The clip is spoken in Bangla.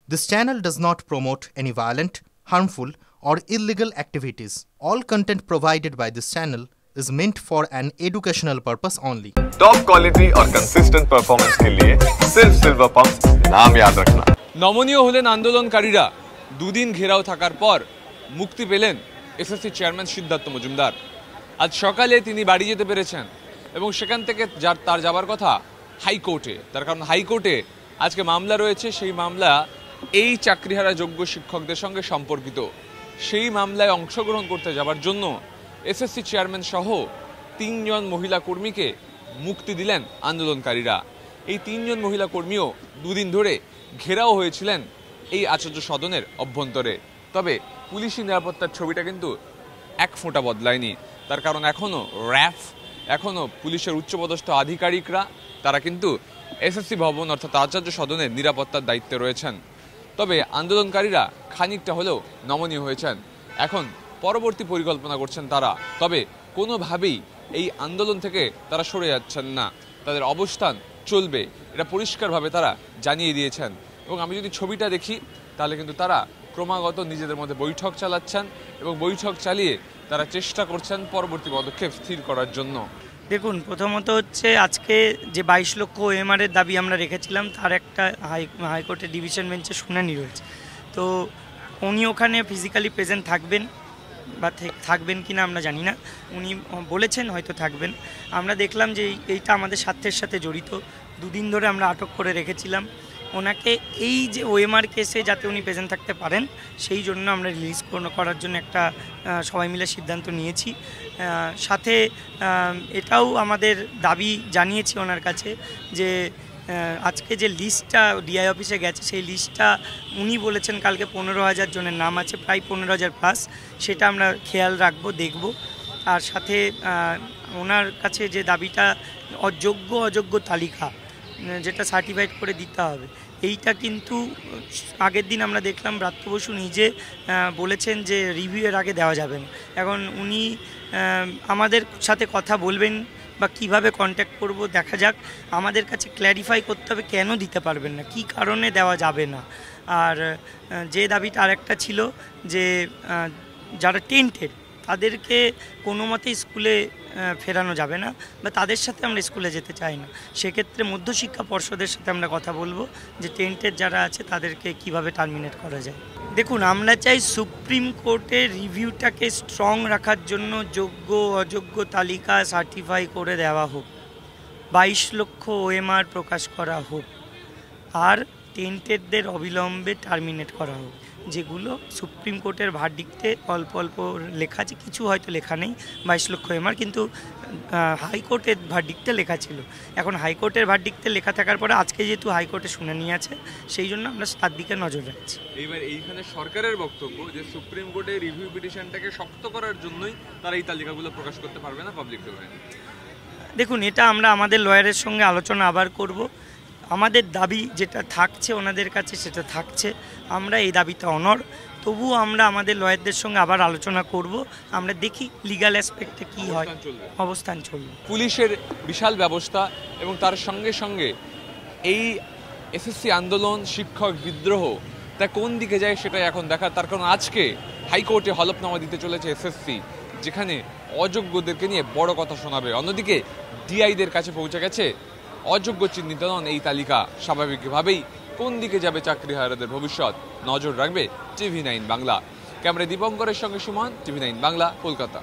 This channel does not promote any violent, harmful, or illegal activities. All content provided by this channel is meant for an educational purpose only. Top quality और कंसिस्टेंट परफॉर्मेंस के लिए सिर्फ सिल्वर पंप नाम याद रखना। নমনীয় হলেন আন্দোলনকারীরা। দুদিন ঘেরাও থাকার পর মুক্তি পেলেন এসএসসি চেয়ারম্যান সিদ্ধার্থ মজুমদার। আজ সকালে তিনি বাড়ি যেতে পেরেছেন এবং সেখান থেকে তার যাবার কথা হাইকোর্টে। তার কারণ হাইকোর্টে আজকে মামলা রয়েছে, সেই মামলা এই চাকরিহারা যোগ্য শিক্ষকদের সঙ্গে সম্পর্কিত। সেই মামলায় অংশগ্রহণ করতে যাবার জন্য এসএসসি চেয়ারম্যান সহ ৩ জন মহিলা কর্মীকে মুক্তি দিলেন আন্দোলনকারীরা। এই ৩ জন মহিলা কর্মীও দুদিন ধরে ঘেরাও হয়েছিলেন এই আচার্য সদনের অভ্যন্তরে। তবে পুলিশি নিরাপত্তার ছবিটা কিন্তু এক ফোঁটা বদলায়নি। তার কারণ এখনও র্যাফ, এখনও পুলিশের উচ্চপদস্থ আধিকারিকরা তারা কিন্তু এসএসসি ভবন অর্থাৎ আচার্য সদনের নিরাপত্তার দায়িত্বে রয়েছেন। তবে আন্দোলনকারীরা খানিকটা হলেও নমনীয় হয়েছেন। এখন পরবর্তী পরিকল্পনা করছেন তারা। তবে কোনোভাবেই এই আন্দোলন থেকে তারা সরে যাচ্ছেন না, তাদের অবস্থান চলবে, এটা পরিষ্কারভাবে তারা জানিয়ে দিয়েছেন। এবং আমি যদি ছবিটা দেখি তাহলে কিন্তু তারা ক্রমাগত নিজেদের মধ্যে বৈঠক চালাচ্ছেন এবং বৈঠক চালিয়ে তারা চেষ্টা করছেন পরবর্তী পদক্ষেপ স্থির করার জন্য। দেখুন, প্রথমত হচ্ছে আজকে যে 22 লক্ষ ওএমআরের দাবি আমরা রেখেছিলাম তার একটা হাইকোর্টের ডিভিশন বেঞ্চে শুনানি রয়েছে। তো উনি ওখানে ফিজিক্যালি প্রেজেন্ট থাকবেন বা থাকবেন কি না আমরা জানি না, উনি বলেছেন হয়তো থাকবেন। আমরা দেখলাম যে এইটা আমাদের স্বার্থের সাথে জড়িত। দুদিন ধরে আমরা আটক করে রেখেছিলাম ওনাকে, এই যে ওএমআর কেসে যাতে উনি প্রেজেন্ট থাকতে পারেন সেই জন্য আমরা রিলিজ করার জন্য একটা সবাই মিলে সিদ্ধান্ত নিয়েছি। সাথে এটাও আমাদের দাবি জানিয়েছি ওনার কাছে যে আজকে যে লিস্টটা ডিআই অফিসে গেছে সেই লিস্টটা উনি বলেছেন কালকে 15,000 জনের নাম আছে, প্রায় 15,000 প্লাস, সেটা আমরা খেয়াল রাখবো, দেখব। আর সাথে ওনার কাছে যে দাবিটা অযোগ্য তালিকা যেটা সার্টিফাইড করে দিতে হবে, এইটা কিন্তু আগের দিন আমরা দেখলাম ব্রাত্য বসু নিজে বলেছেন যে রিভিউয়ের আগে দেওয়া যাবে না। এখন উনি আমাদের সাথে কথা বলবেন বা কিভাবে কন্ট্যাক্ট করব দেখা যাক। আমাদের কাছে ক্ল্যারিফাই করতে হবে কেন দিতে পারবেন না, কি কারণে দেওয়া যাবে না। আর যে দাবিটা আরেকটা ছিল যে যারা টেন্টেড তাদেরকে কোনো মতে স্কুলে ফেরানো যাবে না বা তাদের সাথে আমরা স্কুলে যেতে চাই না। সেক্ষেত্রে মধ্যশিক্ষা পর্ষদের সাথে আমরা কথা বলবো যে টেন্টেড যারা আছে তাদেরকে কিভাবে টার্মিনেট করা যায়। দেখুন, আমরা চাই সুপ্রিম কোর্টের রিভিউটাকে স্ট্রং রাখার জন্য যোগ্য অযোগ্য তালিকা সার্টিফাই করে দেওয়া হোক, 22 লক্ষ ওএমআর প্রকাশ করা হোক, আর টেন্টেডদের অবিলম্বে টার্মিনেট করা হোক। যেগুলো সুপ্রিম কোর্টের ভার্ডিক্টে অল্প অল্প লেখা আছে, কিছু হয়তো লেখা নেই 22 লক্ষ ওএমআর, কিন্তু হাইকোর্টের ভার্ডিক্টে লেখা ছিল। এখন হাইকোর্টের ভার্ডিক্টে লেখা থাকার পরে আজকে যেহেতু হাইকোর্টে শুনানি আছে সেই জন্য আমরা তার দিকে নজর রাখছি। এইবার এইখানে সরকারের বক্তব্য যে সুপ্রিম কোর্টের রিভিউ পিটিশনটাকে শক্ত করার জন্যই তারা এই তালিকাগুলো প্রকাশ করতে পারবে না পাবলিক ডোমেইনে। দেখুন, এটা আমরা আমাদের লয়ারের সঙ্গে আলোচনা আবার করব। আমাদের দাবি যেটা থাকছে ওনাদের কাছে সেটা থাকছে, আমরা এই দাবিটা অনড়। তবুও আমরা আমাদের লয়ারদের সঙ্গে আবার আলোচনা করব, আমরা দেখি লিগ্যাল অ্যাসপেক্টে কী হয়, অবস্থান চলবে। পুলিশের বিশাল ব্যবস্থা এবং তার সঙ্গে সঙ্গে এই এসএসসি আন্দোলন, শিক্ষক বিদ্রোহ তা কোন দিকে যায় সেটাই এখন দেখা। তার কারণ আজকে হাইকোর্টে হলফনামা দিতে চলেছে এসএসসি, যেখানে অযোগ্যদেরকে নিয়ে বড় কথা শোনাবে। অন্যদিকে ডিআইদের কাছে পৌঁছে গেছে অযোগ্য চিহ্নিত নন এই তালিকা। স্বাভাবিকভাবেই কোন দিকে যাবে চাকরিহারাদের ভবিষ্যৎ নজর রাখবে টিভি9 বাংলা। ক্যামেরা দীপঙ্করের সঙ্গে সুমন, টিভি9 বাংলা, কলকাতা।